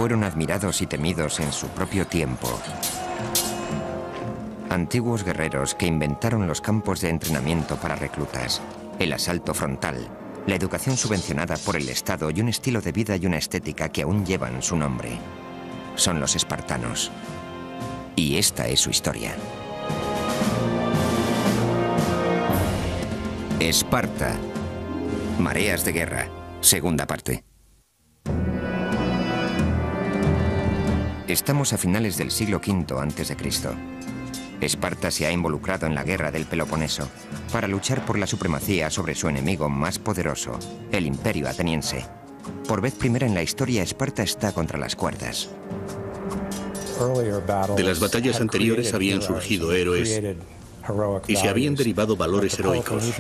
fueron admirados y temidos en su propio tiempo. Antiguos guerreros que inventaron los campos de entrenamiento para reclutas, el asalto frontal, la educación subvencionada por el Estado y un estilo de vida y una estética que aún llevan su nombre. Son los espartanos. Y esta es su historia. Esparta. Mareas de guerra. Segunda parte. Estamos a finales del siglo V a.C. Esparta se ha involucrado en la guerra del Peloponeso para luchar por la supremacía sobre su enemigo más poderoso, el Imperio ateniense. Por vez primera en la historia, Esparta está contra las cuerdas. De las batallas anteriores habían surgido héroes y se habían derivado valores heroicos.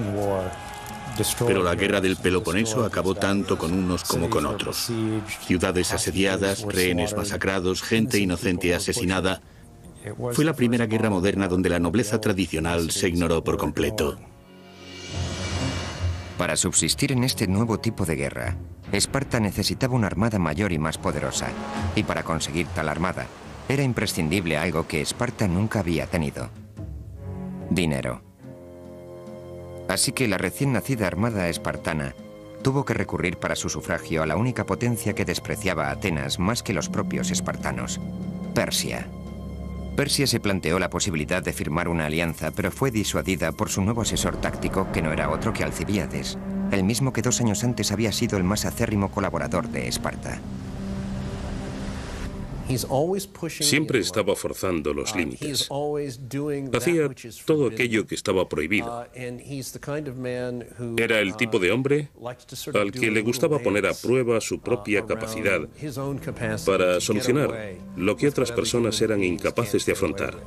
Pero la guerra del Peloponeso acabó tanto con unos como con otros. Ciudades asediadas, rehenes masacrados, gente inocente asesinada. Fue la primera guerra moderna donde la nobleza tradicional se ignoró por completo. Para subsistir en este nuevo tipo de guerra, Esparta necesitaba una armada mayor y más poderosa. Y para conseguir tal armada, era imprescindible algo que Esparta nunca había tenido: dinero. Así que la recién nacida armada espartana tuvo que recurrir para su sufragio a la única potencia que despreciaba a Atenas más que los propios espartanos: Persia. Persia se planteó la posibilidad de firmar una alianza, pero fue disuadida por su nuevo asesor táctico, que no era otro que Alcibíades, el mismo que 2 años antes había sido el más acérrimo colaborador de Esparta. Siempre estaba forzando los límites. Hacía todo aquello que estaba prohibido. Era el tipo de hombre al que le gustaba poner a prueba su propia capacidad para solucionar lo que otras personas eran incapaces de afrontar.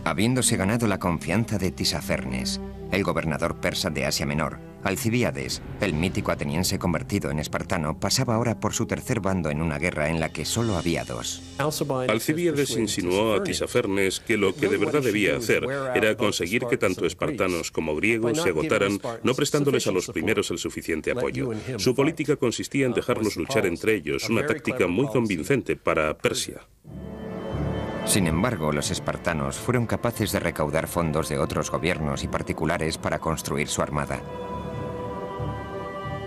Habiéndose ganado la confianza de Tisafernes, el gobernador persa de Asia Menor, Alcibíades, el mítico ateniense convertido en espartano, pasaba ahora por su tercer bando en una guerra en la que solo había 2. Alcibíades insinuó a Tisafernes que lo que de verdad debía hacer era conseguir que tanto espartanos como griegos se agotaran, no prestándoles a los primeros el suficiente apoyo. Su política consistía en dejarlos luchar entre ellos, una táctica muy convincente para Persia. Sin embargo, los espartanos fueron capaces de recaudar fondos de otros gobiernos y particulares para construir su armada.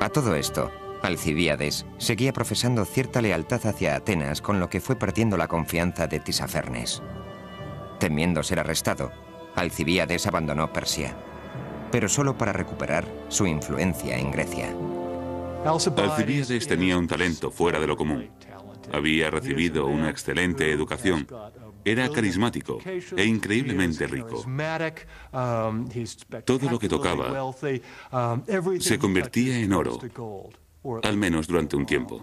A todo esto, Alcibíades seguía profesando cierta lealtad hacia Atenas, con lo que fue perdiendo la confianza de Tisafernes. Temiendo ser arrestado, Alcibíades abandonó Persia, pero solo para recuperar su influencia en Grecia. Alcibíades tenía un talento fuera de lo común. Había recibido una excelente educación. Era carismático e increíblemente rico. Todo lo que tocaba se convertía en oro, al menos durante un tiempo.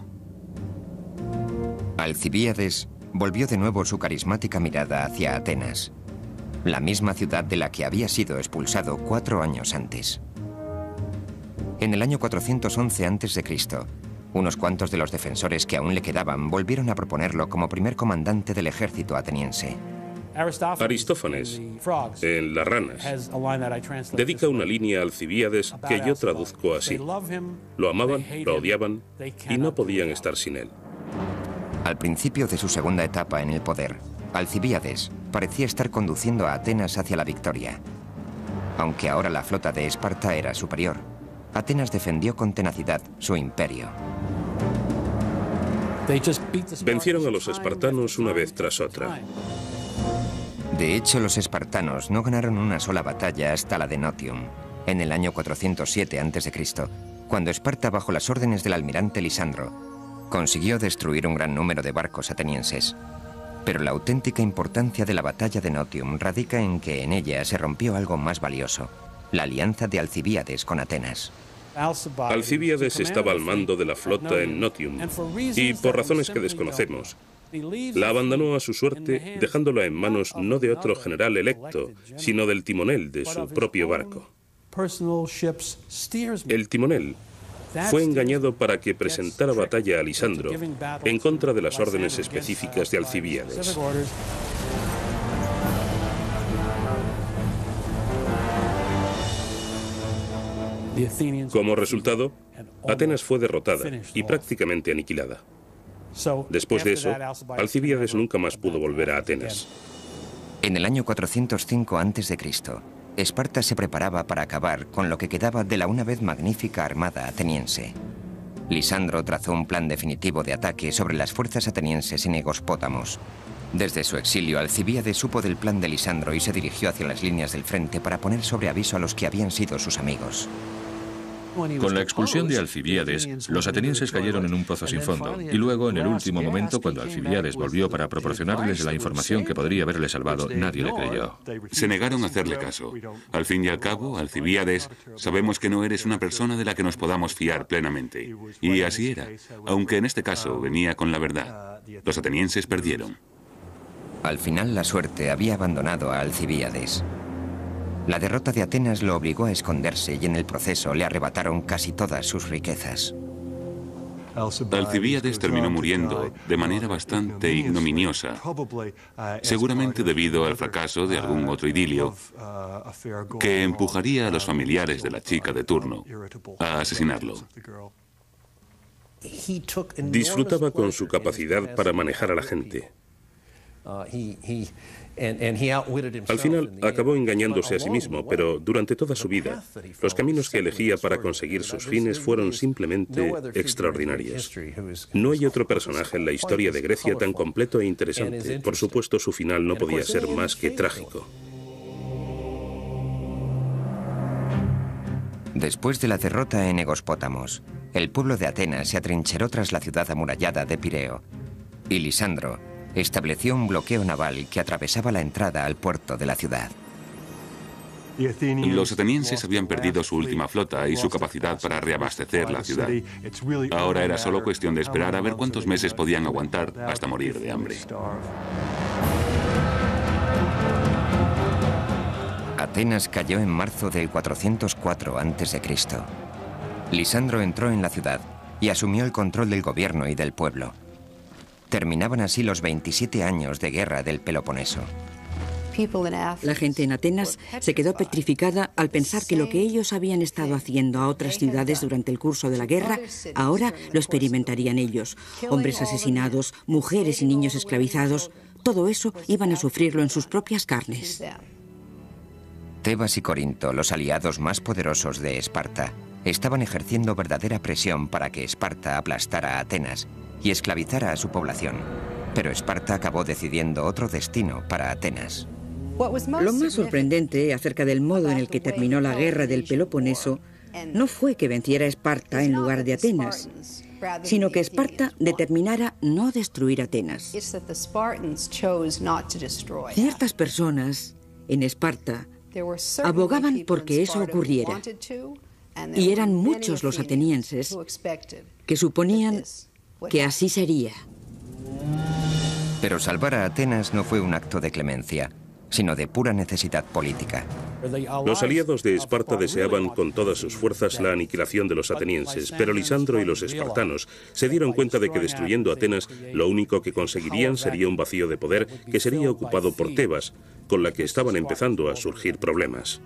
Alcibíades volvió de nuevo su carismática mirada hacia Atenas, la misma ciudad de la que había sido expulsado 4 años antes. En el año 411 a.C., unos cuantos de los defensores que aún le quedaban volvieron a proponerlo como primer comandante del ejército ateniense. Aristófanes, en Las ranas, dedica una línea a Alcibíades que yo traduzco así: lo amaban, lo odiaban y no podían estar sin él. Al principio de su segunda etapa en el poder, Alcibíades parecía estar conduciendo a Atenas hacia la victoria. Aunque ahora la flota de Esparta era superior, Atenas defendió con tenacidad su imperio. Vencieron a los espartanos una vez tras otra. De hecho, los espartanos no ganaron una sola batalla hasta la de Notium, en el año 407 a.C., cuando Esparta, bajo las órdenes del almirante Lisandro, consiguió destruir un gran número de barcos atenienses. Pero la auténtica importancia de la batalla de Notium radica en que en ella se rompió algo más valioso: la alianza de Alcibíades con Atenas. Alcibíades estaba al mando de la flota en Notium y, por razones que desconocemos, la abandonó a su suerte, dejándola en manos no de otro general electo, sino del timonel de su propio barco. El timonel fue engañado para que presentara batalla a Lisandro en contra de las órdenes específicas de Alcibíades. Como resultado, Atenas fue derrotada y prácticamente aniquilada. Después de eso, Alcibíades nunca más pudo volver a Atenas. En el año 405 a.C., Esparta se preparaba para acabar con lo que quedaba de la una vez magnífica armada ateniense. Lisandro trazó un plan definitivo de ataque sobre las fuerzas atenienses en Egospótamos. Desde su exilio, Alcibíades supo del plan de Lisandro y se dirigió hacia las líneas del frente para poner sobre aviso a los que habían sido sus amigos. Con la expulsión de Alcibíades, los atenienses cayeron en un pozo sin fondo, y luego, en el último momento, cuando Alcibíades volvió para proporcionarles la información que podría haberle salvado, nadie le creyó. Se negaron a hacerle caso. Al fin y al cabo, Alcibíades, sabemos que no eres una persona de la que nos podamos fiar plenamente. Y así era, aunque en este caso venía con la verdad. Los atenienses perdieron. Al final, la suerte había abandonado a Alcibíades. La derrota de Atenas lo obligó a esconderse y en el proceso le arrebataron casi todas sus riquezas. Alcibíades terminó muriendo de manera bastante ignominiosa, seguramente debido al fracaso de algún otro idilio que empujaría a los familiares de la chica de turno a asesinarlo. Disfrutaba con su capacidad para manejar a la gente. Al final acabó engañándose a sí mismo, pero durante toda su vida, los caminos que elegía para conseguir sus fines fueron simplemente extraordinarios. No hay otro personaje en la historia de Grecia tan completo e interesante. Por supuesto, su final no podía ser más que trágico. Después de la derrota en Egospótamos, el pueblo de Atenas se atrincheró tras la ciudad amurallada de Pireo, y Lisandro estableció un bloqueo naval que atravesaba la entrada al puerto de la ciudad. Los atenienses habían perdido su última flota y su capacidad para reabastecer la ciudad. Ahora era solo cuestión de esperar a ver cuántos meses podían aguantar hasta morir de hambre. Atenas cayó en marzo del 404 a.C. Lisandro entró en la ciudad y asumió el control del gobierno y del pueblo. Terminaban así los 27 años de guerra del Peloponeso. La gente en Atenas se quedó petrificada al pensar que lo que ellos habían estado haciendo a otras ciudades durante el curso de la guerra, ahora lo experimentarían ellos. Hombres asesinados, mujeres y niños esclavizados, todo eso iban a sufrirlo en sus propias carnes. Tebas y Corinto, los aliados más poderosos de Esparta, estaban ejerciendo verdadera presión para que Esparta aplastara a Atenas y esclavizara a su población. Pero Esparta acabó decidiendo otro destino para Atenas. Lo más sorprendente acerca del modo en el que terminó la guerra del Peloponeso no fue que venciera Esparta en lugar de Atenas, sino que Esparta determinara no destruir Atenas. Ciertas personas en Esparta abogaban porque eso ocurriera, y eran muchos los atenienses que suponían que así sería. Pero salvar a Atenas no fue un acto de clemencia, sino de pura necesidad política. Los aliados de Esparta deseaban con todas sus fuerzas la aniquilación de los atenienses, pero Lisandro y los espartanos se dieron cuenta de que destruyendo Atenas, lo único que conseguirían sería un vacío de poder que sería ocupado por Tebas, con la que estaban empezando a surgir problemas.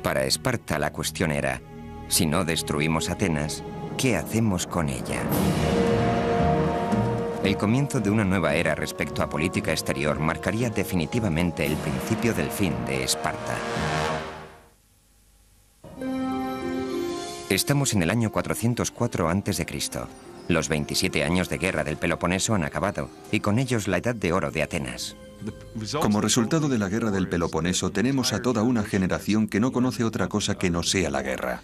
Para Esparta la cuestión era, si no destruimos Atenas, ¿qué hacemos con ella? El comienzo de una nueva era respecto a política exterior marcaría definitivamente el principio del fin de Esparta. Estamos en el año 404 a.C. Los 27 años de guerra del Peloponeso han acabado, y con ellos la edad de oro de Atenas. Como resultado de la guerra del Peloponeso, tenemos a toda una generación que no conoce otra cosa que no sea la guerra.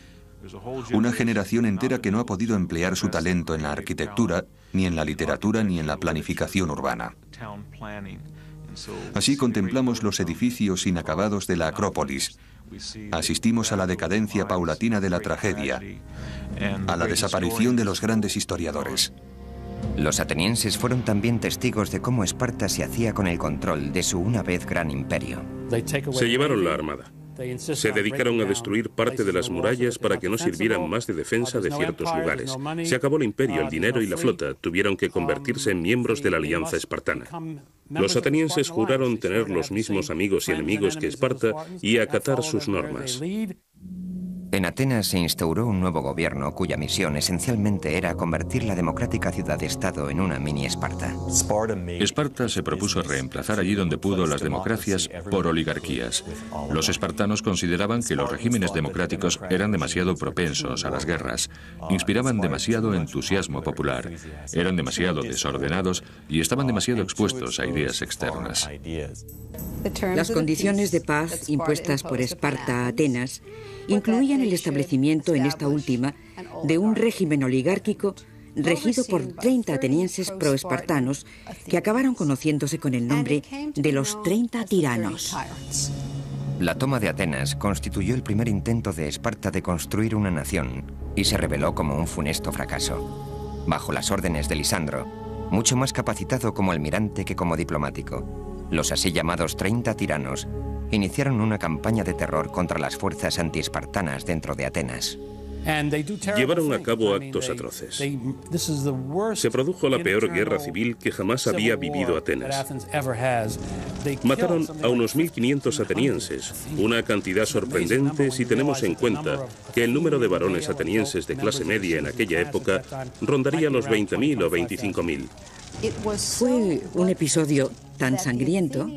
Una generación entera que no ha podido emplear su talento en la arquitectura, ni en la literatura, ni en la planificación urbana. Así contemplamos los edificios inacabados de la Acrópolis. Asistimos a la decadencia paulatina de la tragedia, a la desaparición de los grandes historiadores. Los atenienses fueron también testigos de cómo Esparta se hacía con el control de su una vez gran imperio. Se llevaron la armada. Se dedicaron a destruir parte de las murallas para que no sirvieran más de defensa de ciertos lugares. Se acabó el imperio, el dinero y la flota. Tuvieron que convertirse en miembros de la alianza espartana. Los atenienses juraron tener los mismos amigos y enemigos que Esparta y acatar sus normas. En Atenas se instauró un nuevo gobierno cuya misión esencialmente era convertir la democrática ciudad-estado en una mini Esparta. Esparta se propuso reemplazar allí donde pudo las democracias por oligarquías. Los espartanos consideraban que los regímenes democráticos eran demasiado propensos a las guerras, inspiraban demasiado entusiasmo popular, eran demasiado desordenados y estaban demasiado expuestos a ideas externas. Las condiciones de paz impuestas por Esparta a Atenas incluían el establecimiento en esta última de un régimen oligárquico regido por 30 atenienses proespartanos que acabaron conociéndose con el nombre de los 30 tiranos. La toma de Atenas constituyó el primer intento de Esparta de construir una nación y se reveló como un funesto fracaso. Bajo las órdenes de Lisandro, mucho más capacitado como almirante que como diplomático, los así llamados 30 tiranos iniciaron una campaña de terror contra las fuerzas antiespartanas dentro de Atenas. Llevaron a cabo actos atroces. Se produjo la peor guerra civil que jamás había vivido Atenas. Mataron a unos 1.500 atenienses, una cantidad sorprendente si tenemos en cuenta que el número de varones atenienses de clase media en aquella época rondaría los 20.000 o 25.000. Fue un episodio tan sangriento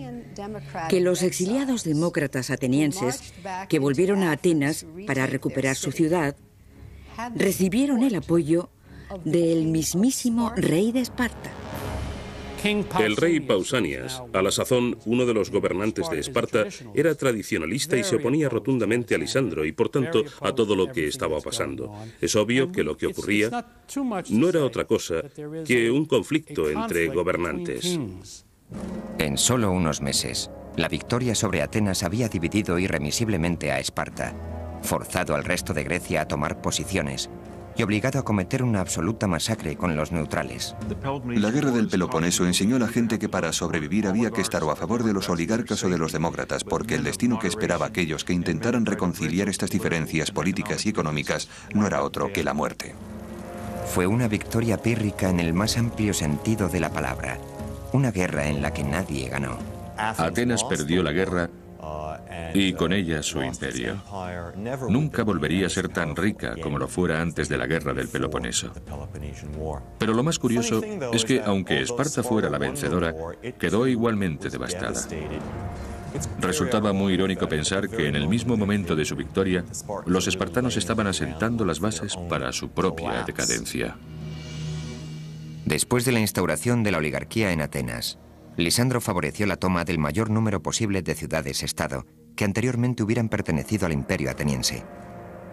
que los exiliados demócratas atenienses que volvieron a Atenas para recuperar su ciudad recibieron el apoyo del mismísimo rey de Esparta. El rey Pausanias, a la sazón uno de los gobernantes de Esparta, era tradicionalista y se oponía rotundamente a Lisandro y, por tanto, a todo lo que estaba pasando. Es obvio que lo que ocurría no era otra cosa que un conflicto entre gobernantes. En solo unos meses, la victoria sobre Atenas había dividido irremisiblemente a Esparta, forzado al resto de Grecia a tomar posiciones y obligado a cometer una absoluta masacre con los neutrales. La guerra del Peloponeso enseñó a la gente que para sobrevivir había que estar o a favor de los oligarcas o de los demócratas, porque el destino que esperaba a aquellos que intentaran reconciliar estas diferencias políticas y económicas no era otro que la muerte. Fue una victoria pírrica en el más amplio sentido de la palabra. Una guerra en la que nadie ganó. Atenas perdió la guerra y con ella su imperio. Nunca volvería a ser tan rica como lo fuera antes de la guerra del Peloponeso. Pero lo más curioso es que, aunque Esparta fuera la vencedora, quedó igualmente devastada. Resultaba muy irónico pensar que en el mismo momento de su victoria, los espartanos estaban asentando las bases para su propia decadencia. Después de la instauración de la oligarquía en Atenas, Lisandro favoreció la toma del mayor número posible de ciudades-estado que anteriormente hubieran pertenecido al imperio ateniense.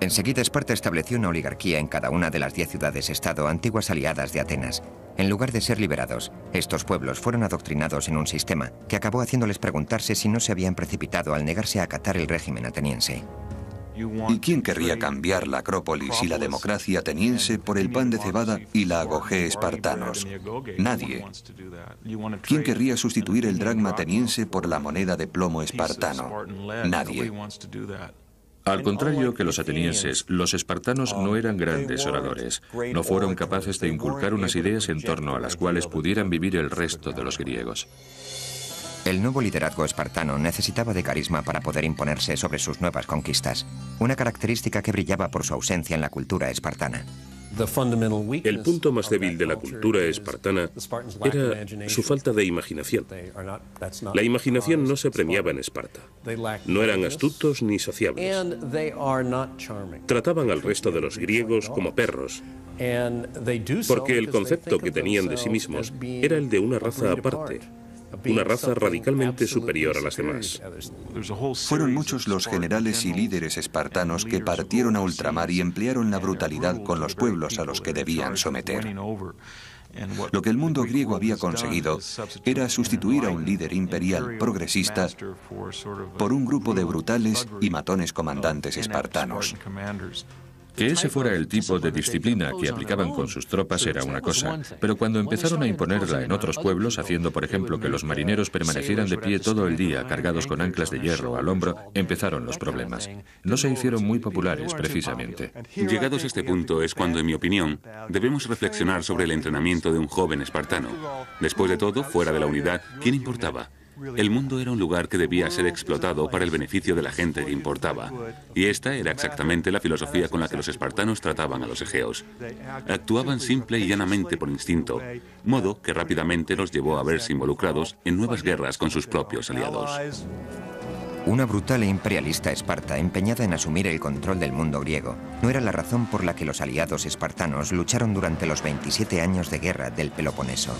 Enseguida Esparta estableció una oligarquía en cada una de las 10 ciudades-estado antiguas aliadas de Atenas. En lugar de ser liberados, estos pueblos fueron adoctrinados en un sistema que acabó haciéndoles preguntarse si no se habían precipitado al negarse a acatar el régimen ateniense. ¿Y quién querría cambiar la Acrópolis y la democracia ateniense por el pan de cebada y la agogé espartanos? Nadie. ¿Quién querría sustituir el dracma ateniense por la moneda de plomo espartano? Nadie. Al contrario que los atenienses, los espartanos no eran grandes oradores. No fueron capaces de inculcar unas ideas en torno a las cuales pudieran vivir el resto de los griegos. El nuevo liderazgo espartano necesitaba de carisma para poder imponerse sobre sus nuevas conquistas, una característica que brillaba por su ausencia en la cultura espartana. El punto más débil de la cultura espartana era su falta de imaginación. La imaginación no se premiaba en Esparta. No eran astutos ni sociables. Trataban al resto de los griegos como perros, porque el concepto que tenían de sí mismos era el de una raza aparte, una raza radicalmente superior a las demás. Fueron muchos los generales y líderes espartanos que partieron a ultramar y emplearon la brutalidad con los pueblos a los que debían someter. Lo que el mundo griego había conseguido era sustituir a un líder imperial progresista por un grupo de brutales y matones comandantes espartanos. Que ese fuera el tipo de disciplina que aplicaban con sus tropas era una cosa, pero cuando empezaron a imponerla en otros pueblos, haciendo por ejemplo que los marineros permanecieran de pie todo el día cargados con anclas de hierro al hombro, empezaron los problemas. No se hicieron muy populares precisamente. Llegados a este punto es cuando, en mi opinión, debemos reflexionar sobre el entrenamiento de un joven espartano. Después de todo, fuera de la unidad, ¿quién importaba? el mundo era un lugar que debía ser explotado para el beneficio de la gente que importaba. Y esta era exactamente la filosofía con la que los espartanos trataban a los egeos. Actuaban simple y llanamente por instinto, modo que rápidamente los llevó a verse involucrados en nuevas guerras con sus propios aliados. Una brutal e imperialista Esparta empeñada en asumir el control del mundo griego no era la razón por la que los aliados espartanos lucharon durante los 27 años de guerra del Peloponeso.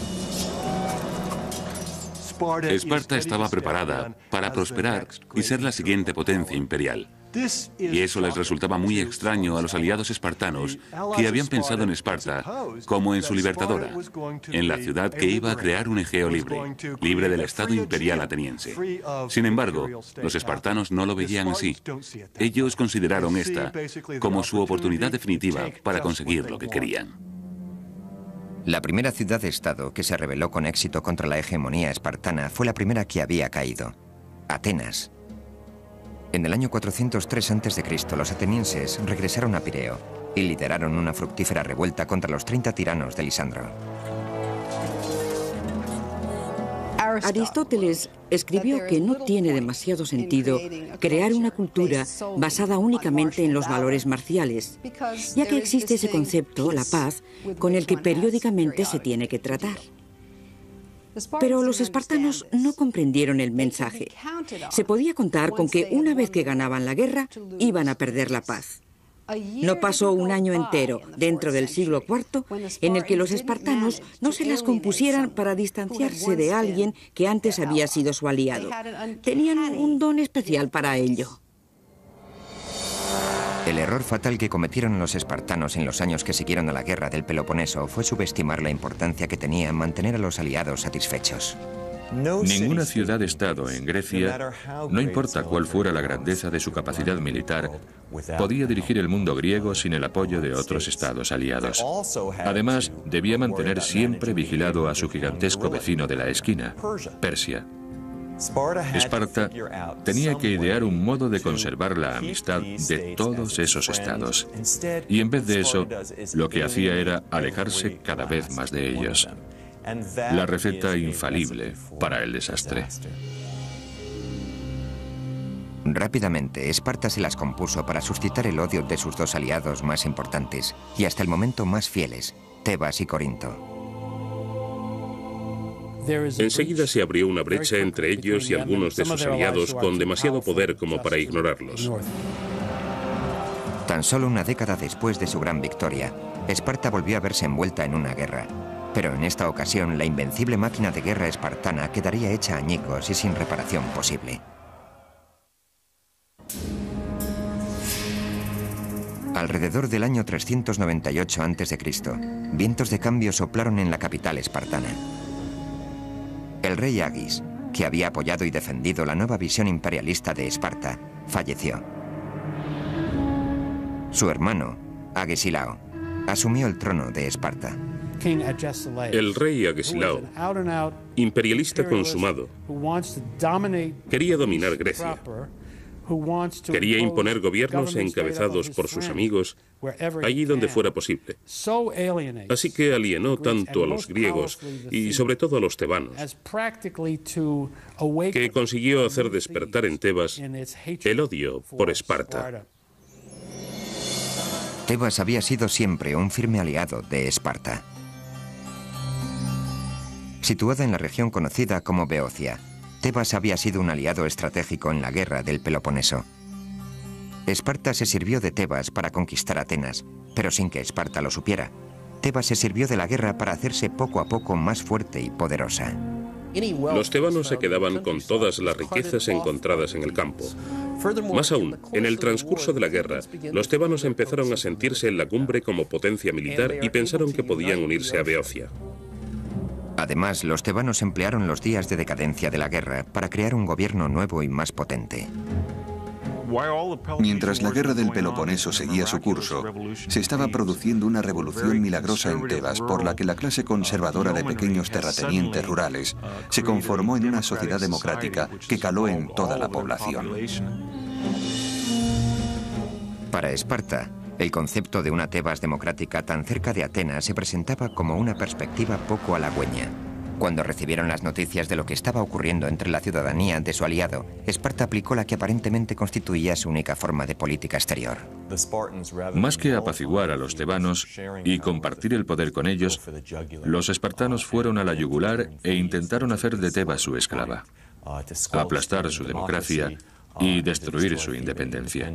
Esparta estaba preparada para prosperar y ser la siguiente potencia imperial. Y eso les resultaba muy extraño a los aliados espartanos, que habían pensado en Esparta como en su libertadora, en la ciudad que iba a crear un Egeo libre, libre del Estado imperial ateniense. Sin embargo, los espartanos no lo veían así. Ellos consideraron esta como su oportunidad definitiva para conseguir lo que querían. La primera ciudad-estado que se rebeló con éxito contra la hegemonía espartana fue la primera que había caído: Atenas. En el año 403 a.C., los atenienses regresaron a Pireo y lideraron una fructífera revuelta contra los 30 tiranos de Lisandro. Aristóteles escribió que no tiene demasiado sentido crear una cultura basada únicamente en los valores marciales, ya que existe ese concepto, la paz, con el que periódicamente se tiene que tratar. Pero los espartanos no comprendieron el mensaje. Se podía contar con que una vez que ganaban la guerra, iban a perder la paz. No pasó un año entero, dentro del siglo IV, en el que los espartanos no se las compusieran para distanciarse de alguien que antes había sido su aliado. Tenían un don especial para ello. El error fatal que cometieron los espartanos en los años que siguieron a la guerra del Peloponeso fue subestimar la importancia que tenía mantener a los aliados satisfechos. Ninguna ciudad-estado en Grecia, no importa cuál fuera la grandeza de su capacidad militar, podía dirigir el mundo griego sin el apoyo de otros estados aliados. Además, debía mantener siempre vigilado a su gigantesco vecino de la esquina, Persia. Esparta tenía que idear un modo de conservar la amistad de todos esos estados. Y en vez de eso, lo que hacía era alejarse cada vez más de ellos. La receta infalible para el desastre. Rápidamente, Esparta se las compuso para suscitar el odio de sus dos aliados más importantes y hasta el momento más fieles, Tebas y Corinto. Enseguida se abrió una brecha entre ellos y algunos de sus aliados con demasiado poder como para ignorarlos. Tan solo una década después de su gran victoria, Esparta volvió a verse envuelta en una guerra. Pero en esta ocasión, la invencible máquina de guerra espartana quedaría hecha añicos y sin reparación posible. Alrededor del año 398 a.C., vientos de cambio soplaron en la capital espartana. El rey Agis, que había apoyado y defendido la nueva visión imperialista de Esparta, falleció. Su hermano, Agesilao, asumió el trono de Esparta. El rey Agesilao, imperialista consumado, quería dominar Grecia. Quería imponer gobiernos encabezados por sus amigos allí donde fuera posible. Así que alienó tanto a los griegos y sobre todo a los tebanos, que consiguió hacer despertar en Tebas el odio por Esparta. Tebas había sido siempre un firme aliado de Esparta. Situada en la región conocida como Beocia, Tebas había sido un aliado estratégico en la guerra del Peloponeso. Esparta se sirvió de Tebas para conquistar Atenas, pero sin que Esparta lo supiera. Tebas se sirvió de la guerra para hacerse poco a poco más fuerte y poderosa. Los tebanos se quedaban con todas las riquezas encontradas en el campo. Más aún, en el transcurso de la guerra, los tebanos empezaron a sentirse en la cumbre como potencia militar y pensaron que podían unirse a Beocia. Además, los tebanos emplearon los días de decadencia de la guerra para crear un gobierno nuevo y más potente. Mientras la guerra del Peloponeso seguía su curso, se estaba produciendo una revolución milagrosa en Tebas por la que la clase conservadora de pequeños terratenientes rurales se conformó en una sociedad democrática que caló en toda la población. Para Esparta, el concepto de una Tebas democrática tan cerca de Atenas se presentaba como una perspectiva poco halagüeña. Cuando recibieron las noticias de lo que estaba ocurriendo entre la ciudadanía de su aliado, Esparta aplicó la que aparentemente constituía su única forma de política exterior. Más que apaciguar a los tebanos y compartir el poder con ellos, los espartanos fueron a la yugular e intentaron hacer de Tebas su esclava, aplastar su democracia y destruir su independencia.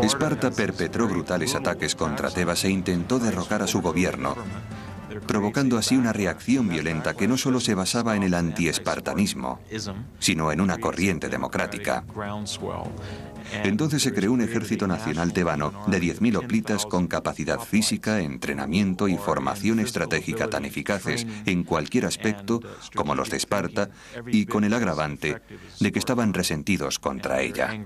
Esparta perpetró brutales ataques contra Tebas e intentó derrocar a su gobierno, provocando así una reacción violenta que no solo se basaba en el antiespartanismo, sino en una corriente democrática. Entonces se creó un ejército nacional tebano de 10.000 hoplitas con capacidad física, entrenamiento y formación estratégica tan eficaces en cualquier aspecto como los de Esparta, y con el agravante de que estaban resentidos contra ella.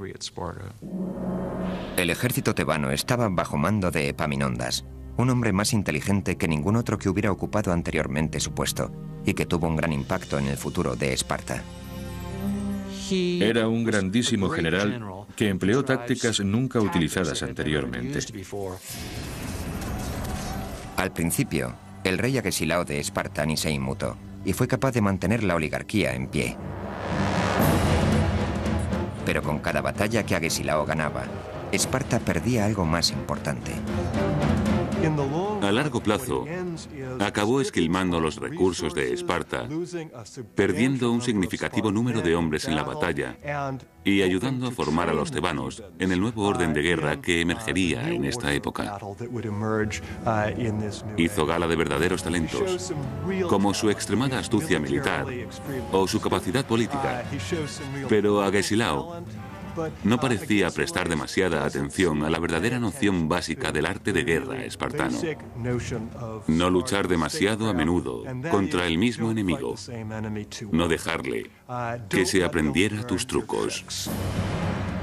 El ejército tebano estaba bajo mando de Epaminondas, un hombre más inteligente que ningún otro que hubiera ocupado anteriormente su puesto, y que tuvo un gran impacto en el futuro de Esparta. Era un grandísimo general que empleó tácticas nunca utilizadas anteriormente. Al principio, el rey Agesilao de Esparta ni se inmutó, y fue capaz de mantener la oligarquía en pie. Pero con cada batalla que Agesilao ganaba, Esparta perdía algo más importante. A largo plazo, acabó esquilmando los recursos de Esparta, perdiendo un significativo número de hombres en la batalla y ayudando a formar a los tebanos en el nuevo orden de guerra que emergería en esta época. Hizo gala de verdaderos talentos, como su extremada astucia militar o su capacidad política, pero Agesilao no parecía prestar demasiada atención a la verdadera noción básica del arte de guerra espartano. No luchar demasiado a menudo contra el mismo enemigo. No dejarle que se aprendiera tus trucos.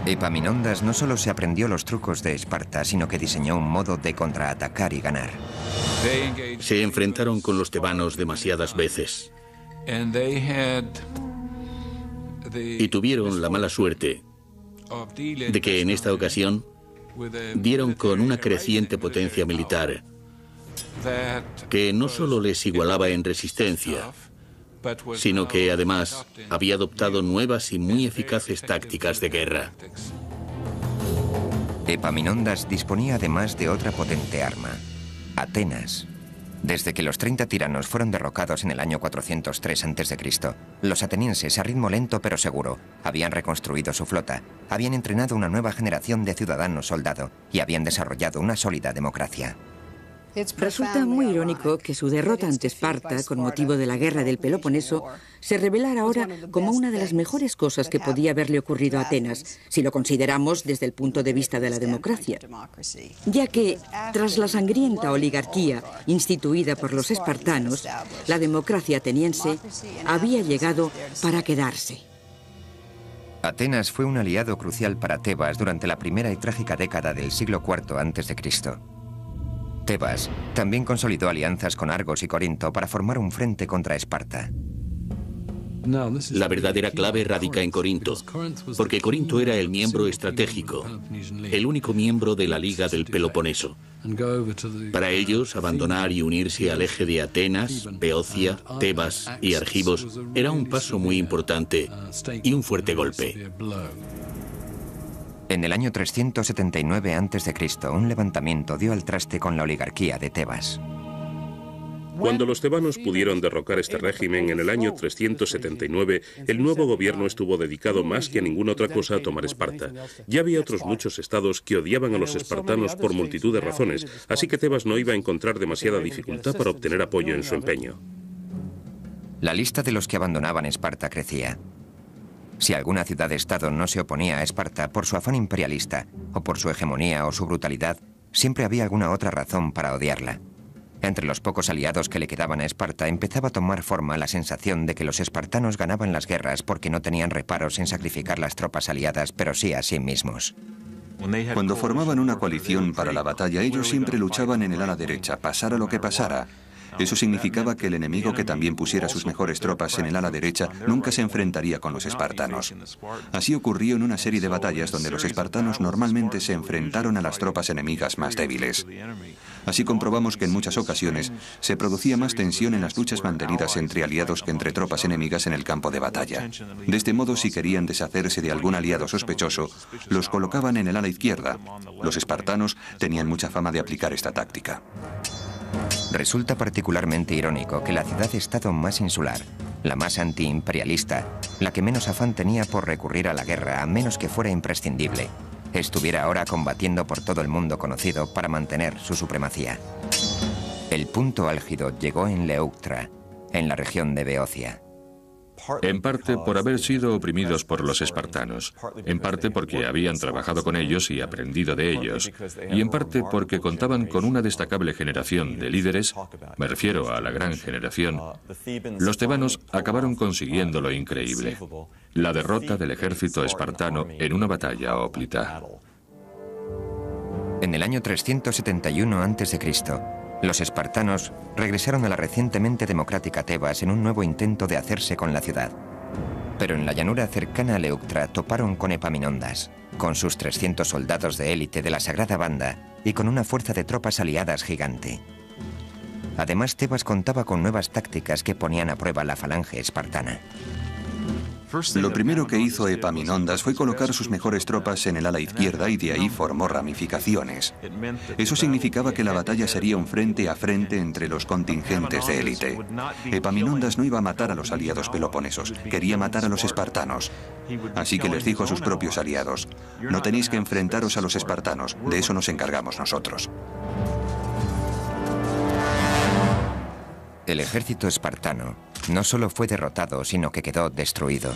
Epaminondas no solo se aprendió los trucos de Esparta, sino que diseñó un modo de contraatacar y ganar. Se enfrentaron con los tebanos demasiadas veces y tuvieron la mala suerte de que en esta ocasión dieron con una creciente potencia militar que no solo les igualaba en resistencia, sino que además había adoptado nuevas y muy eficaces tácticas de guerra. Epaminondas disponía además de otra potente arma, Atenas. Desde que los 30 tiranos fueron derrocados en el año 403 a.C., los atenienses, a ritmo lento pero seguro, habían reconstruido su flota, habían entrenado una nueva generación de ciudadanos soldado y habían desarrollado una sólida democracia. Resulta muy irónico que su derrota ante Esparta, con motivo de la guerra del Peloponeso, se revelara ahora como una de las mejores cosas que podía haberle ocurrido a Atenas, si lo consideramos desde el punto de vista de la democracia. Ya que, tras la sangrienta oligarquía instituida por los espartanos, la democracia ateniense había llegado para quedarse. Atenas fue un aliado crucial para Tebas durante la primera y trágica década del siglo IV a.C. Tebas también consolidó alianzas con Argos y Corinto para formar un frente contra Esparta. La verdadera clave radica en Corinto, porque Corinto era el miembro estratégico, el único miembro de la Liga del Peloponeso. Para ellos, abandonar y unirse al eje de Atenas, Beocia, Tebas y Argivos era un paso muy importante y un fuerte golpe. En el año 379 a.C., un levantamiento dio al traste con la oligarquía de Tebas. Cuando los tebanos pudieron derrocar este régimen en el año 379, el nuevo gobierno estuvo dedicado más que a ninguna otra cosa a tomar Esparta. Ya había otros muchos estados que odiaban a los espartanos por multitud de razones, así que Tebas no iba a encontrar demasiada dificultad para obtener apoyo en su empeño. La lista de los que abandonaban Esparta crecía. Si alguna ciudad-estado no se oponía a Esparta por su afán imperialista, o por su hegemonía o su brutalidad, siempre había alguna otra razón para odiarla. Entre los pocos aliados que le quedaban a Esparta empezaba a tomar forma la sensación de que los espartanos ganaban las guerras porque no tenían reparos en sacrificar las tropas aliadas, pero sí a sí mismos. Cuando formaban una coalición para la batalla, ellos siempre luchaban en el ala derecha, pasara lo que pasara. Eso significaba que el enemigo que también pusiera sus mejores tropas en el ala derecha nunca se enfrentaría con los espartanos. Así ocurrió en una serie de batallas donde los espartanos normalmente se enfrentaron a las tropas enemigas más débiles. Así comprobamos que en muchas ocasiones se producía más tensión en las luchas mantenidas entre aliados que entre tropas enemigas en el campo de batalla. De este modo, si querían deshacerse de algún aliado sospechoso, los colocaban en el ala izquierda. Los espartanos tenían mucha fama de aplicar esta táctica. Resulta particularmente irónico que la ciudad-estado más insular, la más antiimperialista, la que menos afán tenía por recurrir a la guerra a menos que fuera imprescindible, estuviera ahora combatiendo por todo el mundo conocido para mantener su supremacía. El punto álgido llegó en Leuctra, en la región de Beocia. En parte por haber sido oprimidos por los espartanos, en parte porque habían trabajado con ellos y aprendido de ellos, y en parte porque contaban con una destacable generación de líderes, me refiero a la gran generación. Los tebanos acabaron consiguiendo lo increíble, la derrota del ejército espartano en una batalla hóplita. En el año 371 a.C., los espartanos regresaron a la recientemente democrática Tebas en un nuevo intento de hacerse con la ciudad. Pero en la llanura cercana a Leuctra toparon con Epaminondas, con sus 300 soldados de élite de la Sagrada Banda y con una fuerza de tropas aliadas gigante. Además, Tebas contaba con nuevas tácticas que ponían a prueba la falange espartana. Lo primero que hizo Epaminondas fue colocar sus mejores tropas en el ala izquierda y de ahí formó ramificaciones. Eso significaba que la batalla sería un frente a frente entre los contingentes de élite. Epaminondas no iba a matar a los aliados peloponesos, quería matar a los espartanos. Así que les dijo a sus propios aliados: no tenéis que enfrentaros a los espartanos, de eso nos encargamos nosotros. El ejército espartano no solo fue derrotado, sino que quedó destruido.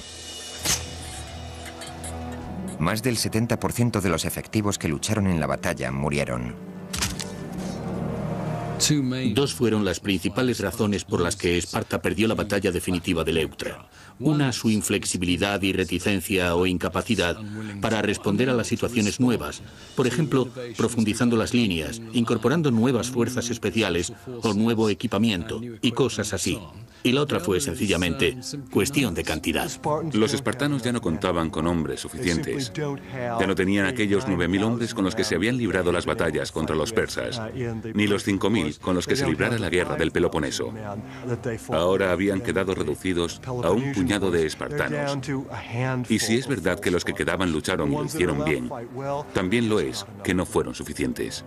Más del 70% de los efectivos que lucharon en la batalla murieron. Dos fueron las principales razones por las que Esparta perdió la batalla definitiva de Leuctra. Una, su inflexibilidad y reticencia o incapacidad para responder a las situaciones nuevas, por ejemplo, profundizando las líneas, incorporando nuevas fuerzas especiales o nuevo equipamiento y cosas así. Y la otra fue sencillamente cuestión de cantidad. Los espartanos ya no contaban con hombres suficientes. Ya no tenían aquellos 9.000 hombres con los que se habían librado las batallas contra los persas, ni los 5.000 con los que se librara la guerra del Peloponeso. Ahora habían quedado reducidos a un puñado de espartanos. Y si es verdad que los que quedaban lucharon y lo hicieron bien, también lo es que no fueron suficientes.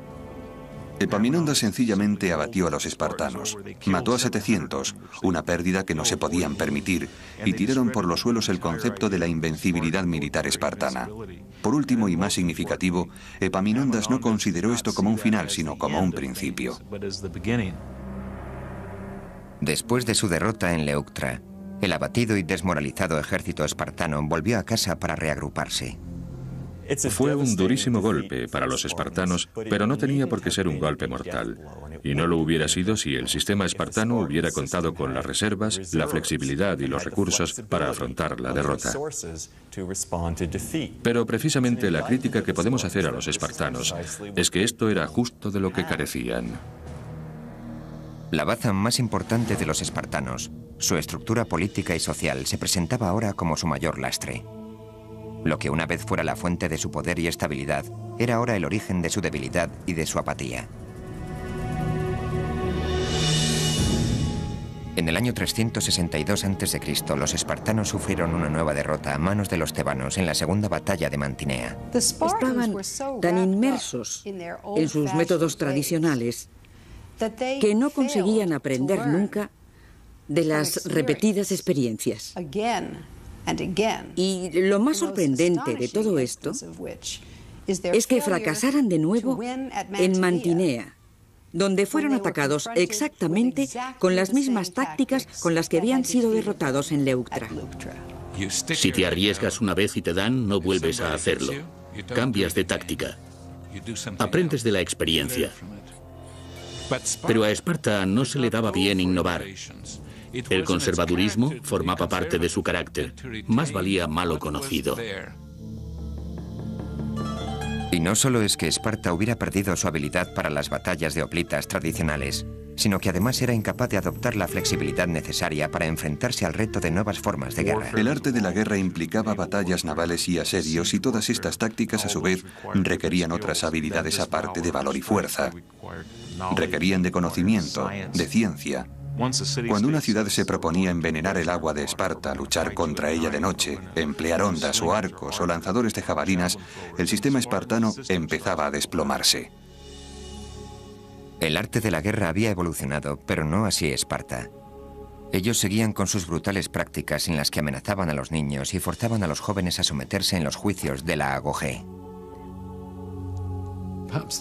Epaminondas sencillamente abatió a los espartanos. Mató a 700, una pérdida que no se podían permitir, y tiraron por los suelos el concepto de la invencibilidad militar espartana. Por último y más significativo, Epaminondas no consideró esto como un final, sino como un principio. Después de su derrota en Leuctra, el abatido y desmoralizado ejército espartano volvió a casa para reagruparse. Fue un durísimo golpe para los espartanos, pero no tenía por qué ser un golpe mortal. Y no lo hubiera sido si el sistema espartano hubiera contado con las reservas, la flexibilidad y los recursos para afrontar la derrota. Pero precisamente la crítica que podemos hacer a los espartanos es que esto era justo de lo que carecían. La baza más importante de los espartanos, su estructura política y social, se presentaba ahora como su mayor lastre. Lo que una vez fuera la fuente de su poder y estabilidad, era ahora el origen de su debilidad y de su apatía. En el año 362 a.C., los espartanos sufrieron una nueva derrota a manos de los tebanos en la segunda batalla de Mantinea. Estaban tan inmersos en sus métodos tradicionales que no conseguían aprender nunca de las repetidas experiencias. Y lo más sorprendente de todo esto es que fracasaran de nuevo en Mantinea, donde fueron atacados exactamente con las mismas tácticas con las que habían sido derrotados en Leuctra. Si te arriesgas una vez y te dan, no vuelves a hacerlo. Cambias de táctica. Aprendes de la experiencia. Pero a Esparta no se le daba bien innovar. El conservadurismo formaba parte de su carácter. Más valía malo conocido. Y no solo es que Esparta hubiera perdido su habilidad para las batallas de hoplitas tradicionales, sino que además era incapaz de adoptar la flexibilidad necesaria para enfrentarse al reto de nuevas formas de guerra. El arte de la guerra implicaba batallas navales y asedios, y todas estas tácticas, a su vez, requerían otras habilidades aparte de valor y fuerza. Requerían de conocimiento, de ciencia. Cuando una ciudad se proponía envenenar el agua de Esparta, luchar contra ella de noche, emplear ondas o arcos o lanzadores de jabalinas, el sistema espartano empezaba a desplomarse. El arte de la guerra había evolucionado, pero no así Esparta. Ellos seguían con sus brutales prácticas en las que amenazaban a los niños y forzaban a los jóvenes a someterse en los juicios de la agogé.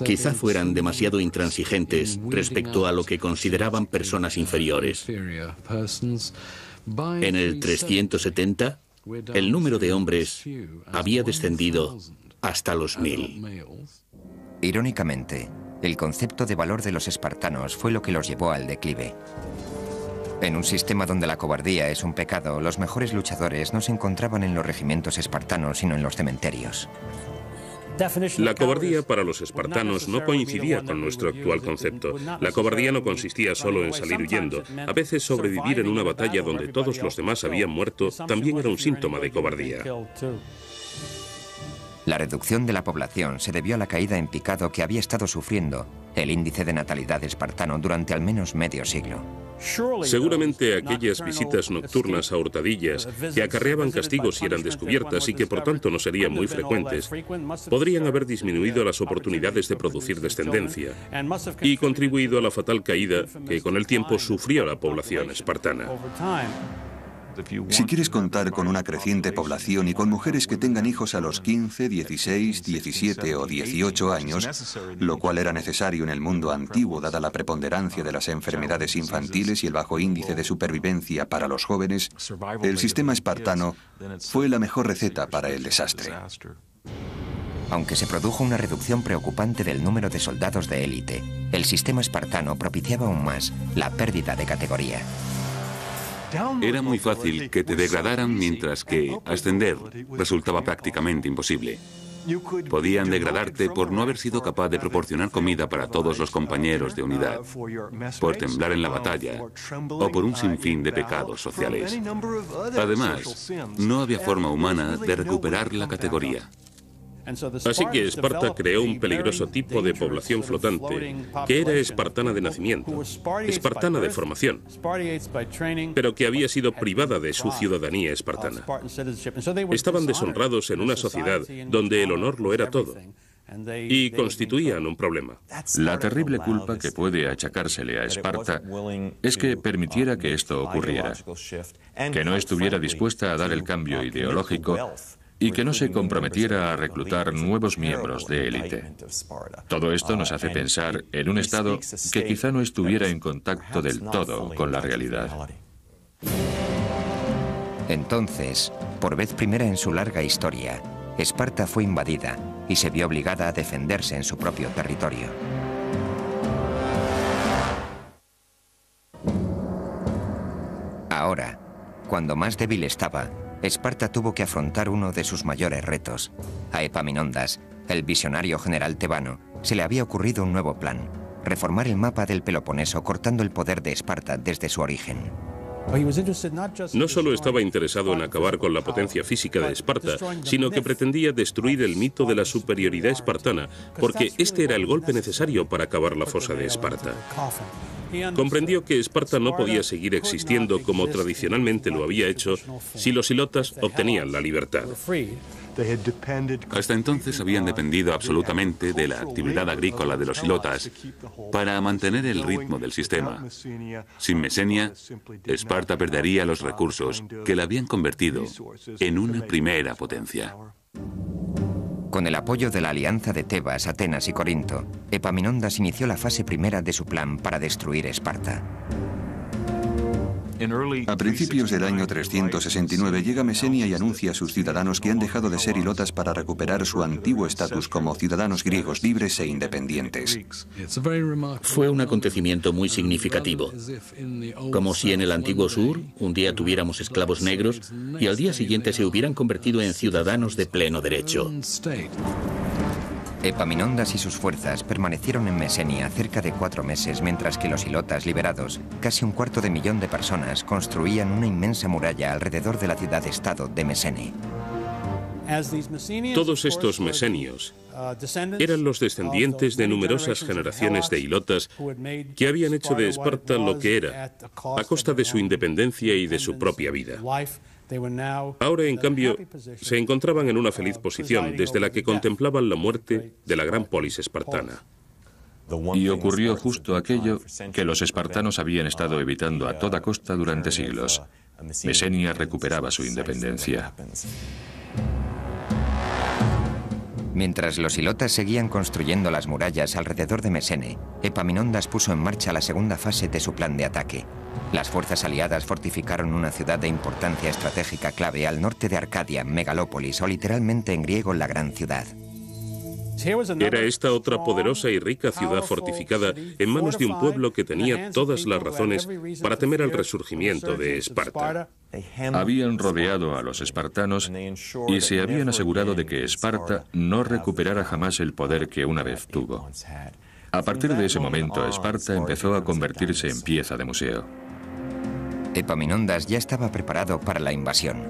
Quizá fueran demasiado intransigentes respecto a lo que consideraban personas inferiores. En el 370, el número de hombres había descendido hasta los 1000. Irónicamente, el concepto de valor de los espartanos fue lo que los llevó al declive. En un sistema donde la cobardía es un pecado, los mejores luchadores no se encontraban en los regimientos espartanos, sino en los cementerios. La cobardía para los espartanos no coincidía con nuestro actual concepto. La cobardía no consistía solo en salir huyendo. A veces sobrevivir en una batalla donde todos los demás habían muerto también era un síntoma de cobardía. La reducción de la población se debió a la caída en picado que había estado sufriendo el índice de natalidad espartano durante al menos medio siglo. Seguramente aquellas visitas nocturnas a hurtadillas, que acarreaban castigos si eran descubiertas y que por tanto no serían muy frecuentes, podrían haber disminuido las oportunidades de producir descendencia y contribuido a la fatal caída que con el tiempo sufrió la población espartana. Si quieres contar con una creciente población y con mujeres que tengan hijos a los 15, 16, 17 o 18 años, lo cual era necesario en el mundo antiguo dada la preponderancia de las enfermedades infantiles y el bajo índice de supervivencia para los jóvenes, el sistema espartano fue la mejor receta para el desastre. Aunque se produjo una reducción preocupante del número de soldados de élite, el sistema espartano propiciaba aún más la pérdida de categoría. Era muy fácil que te degradaran, mientras que ascender resultaba prácticamente imposible. Podían degradarte por no haber sido capaz de proporcionar comida para todos los compañeros de unidad, por temblar en la batalla o por un sinfín de pecados sociales. Además, no había forma humana de recuperar la categoría. Así que Esparta creó un peligroso tipo de población flotante, que era espartana de nacimiento, espartana de formación, pero que había sido privada de su ciudadanía espartana. Estaban deshonrados en una sociedad donde el honor lo era todo, y constituían un problema. La terrible culpa que puede achacársele a Esparta es que permitiera que esto ocurriera, que no estuviera dispuesta a dar el cambio ideológico y que no se comprometiera a reclutar nuevos miembros de élite. Todo esto nos hace pensar en un Estado que quizá no estuviera en contacto del todo con la realidad. Entonces, por vez primera en su larga historia, Esparta fue invadida y se vio obligada a defenderse en su propio territorio. Ahora, cuando más débil estaba, Esparta tuvo que afrontar uno de sus mayores retos. A Epaminondas, el visionario general tebano, se le había ocurrido un nuevo plan: reformar el mapa del Peloponeso cortando el poder de Esparta desde su origen. No solo estaba interesado en acabar con la potencia física de Esparta, sino que pretendía destruir el mito de la superioridad espartana, porque este era el golpe necesario para acabar la fosa de Esparta. Comprendió que Esparta no podía seguir existiendo como tradicionalmente lo había hecho si los ilotas obtenían la libertad. Hasta entonces habían dependido absolutamente de la actividad agrícola de los ilotas para mantener el ritmo del sistema. Sin Mesenia, Esparta perdería los recursos que la habían convertido en una primera potencia. Con el apoyo de la alianza de Tebas, Atenas y Corinto, Epaminondas inició la fase primera de su plan para destruir Esparta. A principios del año 369 llega Mesenia y anuncia a sus ciudadanos que han dejado de ser ilotas para recuperar su antiguo estatus como ciudadanos griegos libres e independientes. Fue un acontecimiento muy significativo, como si en el antiguo sur un día tuviéramos esclavos negros y al día siguiente se hubieran convertido en ciudadanos de pleno derecho. Epaminondas y sus fuerzas permanecieron en Mesenia cerca de 4 meses, mientras que los hilotas liberados, casi 250.000 de personas, construían una inmensa muralla alrededor de la ciudad-estado de Mesene. Todos estos mesenios eran los descendientes de numerosas generaciones de hilotas que habían hecho de Esparta lo que era, a costa de su independencia y de su propia vida. Ahora, en cambio, se encontraban en una feliz posición desde la que contemplaban la muerte de la gran polis espartana. Y ocurrió justo aquello que los espartanos habían estado evitando a toda costa durante siglos. Mesenia recuperaba su independencia. Mientras los hilotas seguían construyendo las murallas alrededor de Mesene, Epaminondas puso en marcha la segunda fase de su plan de ataque. Las fuerzas aliadas fortificaron una ciudad de importancia estratégica clave al norte de Arcadia, Megalópolis, o literalmente en griego la gran ciudad. Era esta otra poderosa y rica ciudad fortificada en manos de un pueblo que tenía todas las razones para temer al resurgimiento de Esparta. Habían rodeado a los espartanos y se habían asegurado de que Esparta no recuperara jamás el poder que una vez tuvo. A partir de ese momento, Esparta empezó a convertirse en pieza de museo. Epaminondas ya estaba preparado para la invasión.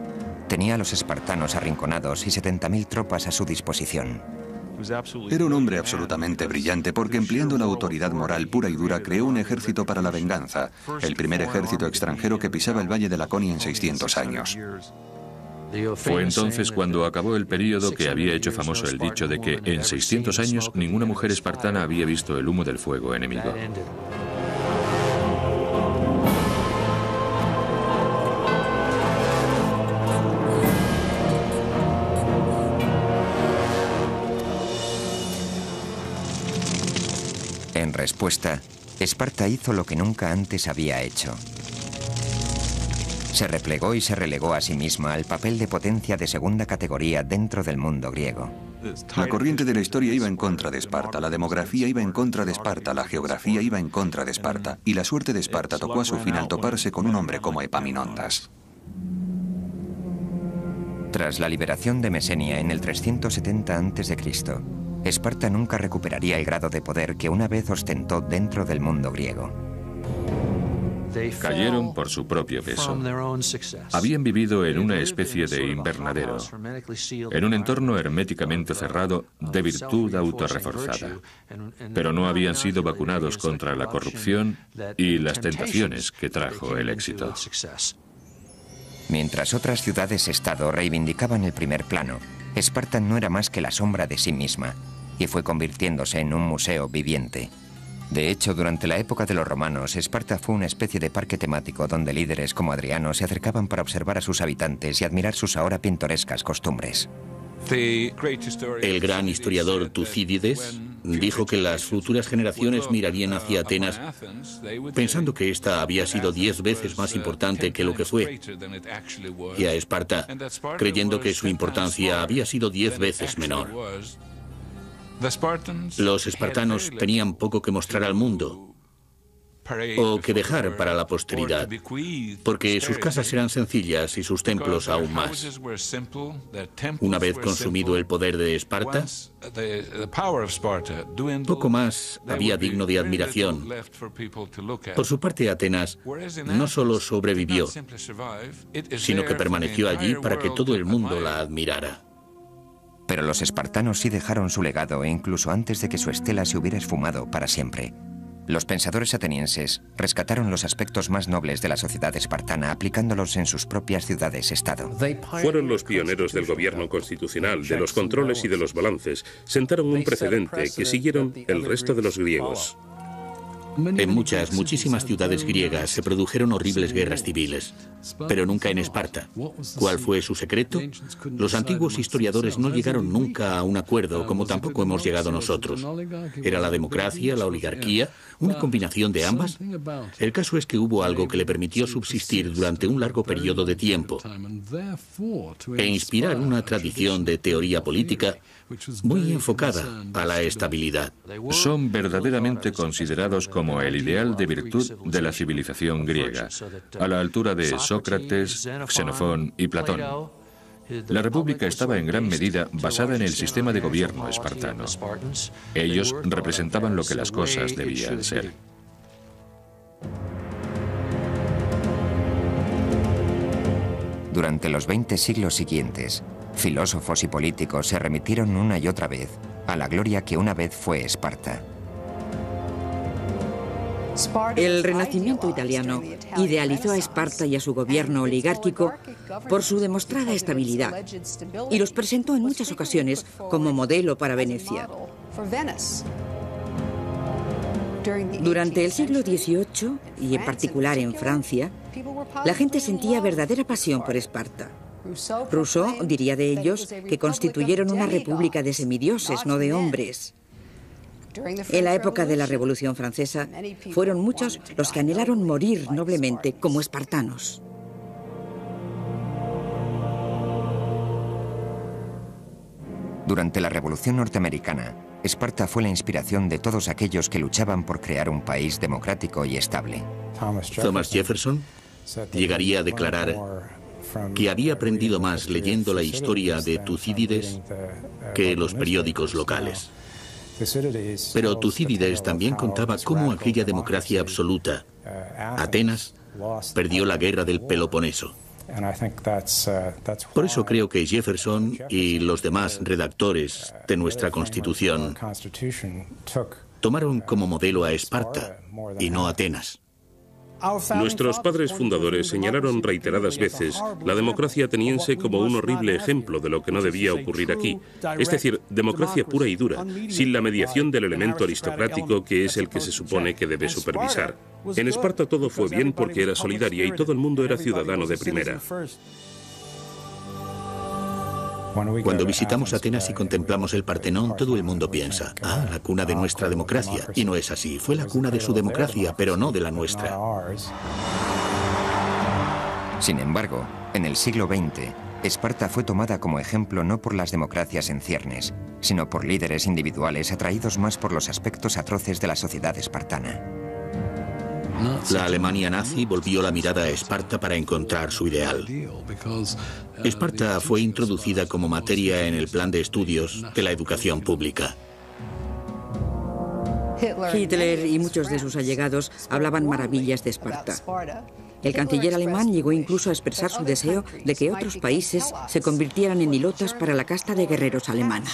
Tenía a los espartanos arrinconados y 70.000 tropas a su disposición. Era un hombre absolutamente brillante porque, empleando la autoridad moral pura y dura, creó un ejército para la venganza, el primer ejército extranjero que pisaba el Valle de Laconia en 600 años. Fue entonces cuando acabó el período que había hecho famoso el dicho de que en 600 años ninguna mujer espartana había visto el humo del fuego enemigo. En respuesta, Esparta hizo lo que nunca antes había hecho. Se replegó y se relegó a sí misma al papel de potencia de segunda categoría dentro del mundo griego. La corriente de la historia iba en contra de Esparta, la demografía iba en contra de Esparta, la geografía iba en contra de Esparta, y la suerte de Esparta tocó a su fin al toparse con un hombre como Epaminondas. Tras la liberación de Mesenia en el 370 a.C., Esparta nunca recuperaría el grado de poder que una vez ostentó dentro del mundo griego. Cayeron por su propio peso. Habían vivido en una especie de invernadero, en un entorno herméticamente cerrado de virtud autorreforzada, pero no habían sido vacunados contra la corrupción y las tentaciones que trajo el éxito. Mientras otras ciudades-estado reivindicaban el primer plano, Esparta no era más que la sombra de sí misma, y fue convirtiéndose en un museo viviente. De hecho, durante la época de los romanos, Esparta fue una especie de parque temático donde líderes como Adriano se acercaban para observar a sus habitantes y admirar sus ahora pintorescas costumbres. El gran historiador Tucídides dijo que las futuras generaciones mirarían hacia Atenas pensando que ésta había sido 10 veces más importante que lo que fue, y a Esparta creyendo que su importancia había sido 10 veces menor. Los espartanos tenían poco que mostrar al mundo o que dejar para la posteridad, porque sus casas eran sencillas y sus templos aún más. Una vez consumido el poder de Esparta, poco más había digno de admiración. Por su parte, Atenas no solo sobrevivió, sino que permaneció allí para que todo el mundo la admirara. Pero los espartanos sí dejaron su legado incluso antes de que su estela se hubiera esfumado para siempre. Los pensadores atenienses rescataron los aspectos más nobles de la sociedad espartana aplicándolos en sus propias ciudades-estado. Fueron los pioneros del gobierno constitucional, de los controles y de los balances. Sentaron un precedente que siguieron el resto de los griegos. En muchísimas ciudades griegas se produjeron horribles guerras civiles, pero nunca en Esparta. ¿Cuál fue su secreto? Los antiguos historiadores no llegaron nunca a un acuerdo, como tampoco hemos llegado nosotros. ¿Era la democracia, la oligarquía, una combinación de ambas? El caso es que hubo algo que le permitió subsistir durante un largo periodo de tiempo e inspirar una tradición de teoría política muy enfocada a la estabilidad. Son verdaderamente considerados como el ideal de virtud de la civilización griega, a la altura de Sócrates, Xenofón y Platón. La república estaba en gran medida basada en el sistema de gobierno espartano. Ellos representaban lo que las cosas debían ser. Durante los 20 siglos siguientes, filósofos y políticos se remitieron una y otra vez a la gloria que una vez fue Esparta. El Renacimiento italiano idealizó a Esparta y a su gobierno oligárquico por su demostrada estabilidad y los presentó en muchas ocasiones como modelo para Venecia. Durante el siglo XVIII, y en particular en Francia, la gente sentía verdadera pasión por Esparta. Rousseau diría de ellos que constituyeron una república de semidioses, no de hombres. En la época de la Revolución Francesa, fueron muchos los que anhelaron morir noblemente como espartanos. Durante la Revolución Norteamericana, Esparta fue la inspiración de todos aquellos que luchaban por crear un país democrático y estable. Thomas Jefferson llegaría a declarar que había aprendido más leyendo la historia de Tucídides que los periódicos locales. Pero Tucídides también contaba cómo aquella democracia absoluta, Atenas, perdió la guerra del Peloponeso. Por eso creo que Jefferson y los demás redactores de nuestra Constitución tomaron como modelo a Esparta y no a Atenas. Nuestros padres fundadores señalaron reiteradas veces la democracia ateniense como un horrible ejemplo de lo que no debía ocurrir aquí. Es decir, democracia pura y dura, sin la mediación del elemento aristocrático que es el que se supone que debe supervisar. En Esparta todo fue bien porque era solidaria y todo el mundo era ciudadano de primera. Cuando visitamos Atenas y contemplamos el Partenón, todo el mundo piensa, la cuna de nuestra democracia. Y no es así, fue la cuna de su democracia, pero no de la nuestra. Sin embargo, en el siglo XX, Esparta fue tomada como ejemplo no por las democracias en ciernes, sino por líderes individuales atraídos más por los aspectos atroces de la sociedad espartana. La Alemania nazi volvió la mirada a Esparta para encontrar su ideal. Esparta fue introducida como materia en el plan de estudios de la educación pública. Hitler y muchos de sus allegados hablaban maravillas de Esparta. El canciller alemán llegó incluso a expresar su deseo de que otros países se convirtieran en hilotas para la casta de guerreros alemana.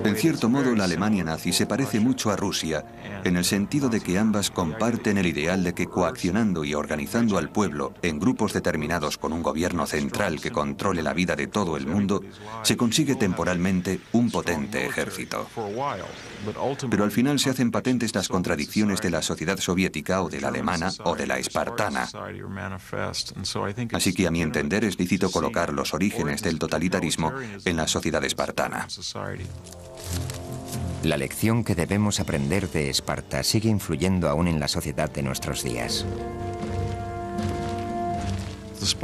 En cierto modo, la Alemania nazi se parece mucho a Rusia, en el sentido de que ambas comparten el ideal de que coaccionando y organizando al pueblo en grupos determinados con un gobierno central que controle la vida de todo el mundo, se consigue temporalmente un potente ejército. Pero al final se hacen patentes las contradicciones de la sociedad soviética o de la alemana o de la espartana. Así que a mi entender es lícito colocar los orígenes del totalitarismo en la sociedad espartana. La lección que debemos aprender de Esparta sigue influyendo aún en la sociedad de nuestros días.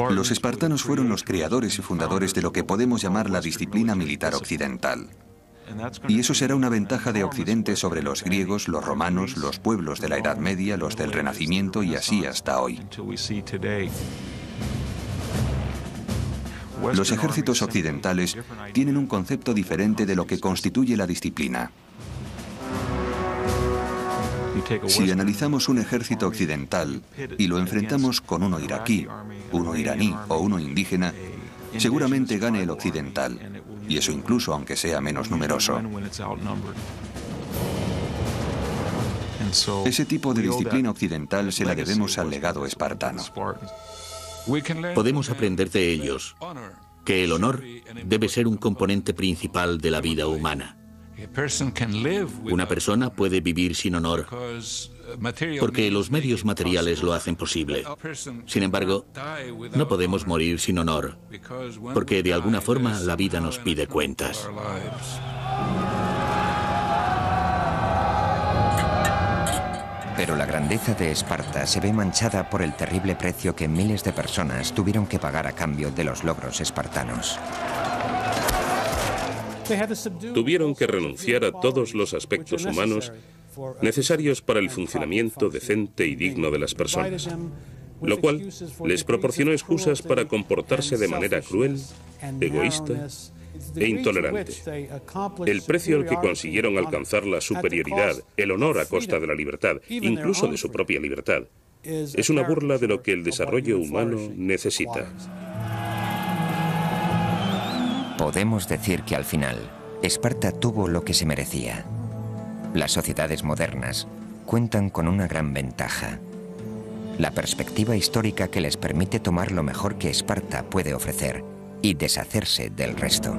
Los espartanos fueron los creadores y fundadores de lo que podemos llamar la disciplina militar occidental. Y eso será una ventaja de Occidente sobre los griegos, los romanos, los pueblos de la Edad Media, los del Renacimiento y así hasta hoy. Los ejércitos occidentales tienen un concepto diferente de lo que constituye la disciplina. Si analizamos un ejército occidental y lo enfrentamos con uno iraquí, uno iraní o uno indígena, seguramente gane el occidental, y eso incluso aunque sea menos numeroso. Ese tipo de disciplina occidental se la debemos al legado espartano. Podemos aprender de ellos que el honor debe ser un componente principal de la vida humana. Una persona puede vivir sin honor porque los medios materiales lo hacen posible. Sin embargo, no podemos morir sin honor porque de alguna forma la vida nos pide cuentas. Pero la grandeza de Esparta se ve manchada por el terrible precio que miles de personas tuvieron que pagar a cambio de los logros espartanos. Tuvieron que renunciar a todos los aspectos humanos necesarios para el funcionamiento decente y digno de las personas. lo cual les proporcionó excusas para comportarse de manera cruel, egoísta e intolerante. El precio al que consiguieron alcanzar la superioridad, el honor a costa de la libertad, incluso de su propia libertad, es una burla de lo que el desarrollo humano necesita. Podemos decir que al final, Esparta tuvo lo que se merecía. Las sociedades modernas cuentan con una gran ventaja: la perspectiva histórica que les permite tomar lo mejor que Esparta puede ofrecer y deshacerse del resto.